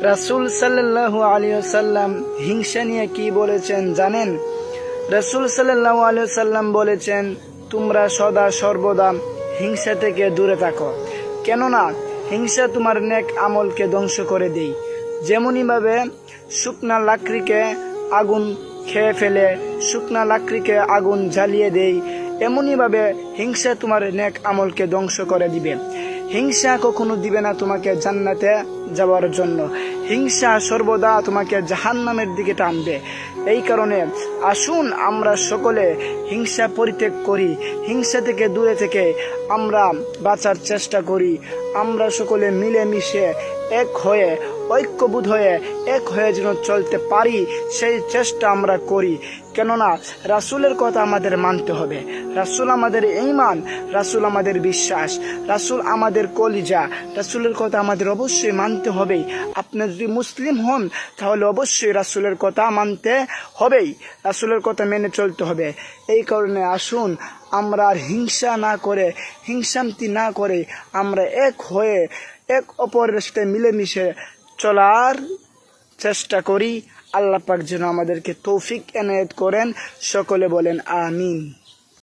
রাসূল সাল্লাল্লাহু আলাইহি ওয়াসাল্লাম হিংসা নিয়ে কি বলেছেন জানেন? রাসূল সাল্লাল্লাহু আলাইহি ওয়াসাল্লাম বলেছেন, তোমরা সদা সর্বদা হিংসা থেকে দূরে থাকো, কেননা হিংসা তোমার নেক আমলকে ধ্বংস করে দেয়। যেমনইভাবে শুকনা লাকড়িকে আগুন খেয়ে ফেলে, শুকনা লাকড়িকে আগুন জ্বালিয়ে দেয়, এমনইভাবে হিংসা তোমার নেক আমলকে ধ্বংস করে দিবে। হিংসা কখনো দিবে না তোমাকে জান্নাতে যাওয়ার জন্য, হিংসা সর্বদা তোমাকে জাহান্নামের দিকে টানবে। এই কারণে আসুন আমরা সকলে হিংসা পরিত্যাগ করি, হিংসা থেকে দূরে থেকে আমরা বাঁচার চেষ্টা করি। আমরা সকলে মিলেমিশে এক হয়ে, ঐক্যবোধ হয়ে, এক হয়ে যেন চলতে পারি, সেই চেষ্টা আমরা করি। কেননা রাসূলের কথা আমাদের মানতে হবে। রাসূল আমাদের ঈমান, রাসূল আমাদের বিশ্বাস, রাসূল আমাদের কলিজা। রাসূলের কথা আমাদের অবশ্যই মানতে হবে। আপনি যদি মুসলিম হন তাহলে অবশ্যই রাসূলের কথা মানতে হবেই, রাসূলের কথা মেনে চলতে হবে। এই কারণে আসুন আমরা আর হিংসা না করে, হিংসামতি না করে আমরা এক হয়ে এক অপরের সাথে মিলেমিশে চলার চেষ্টা করি। আল্লাহ পাক যেন আমাদেরকে তৌফিক এনায়েত করেন। সকলে বলেন আমিন।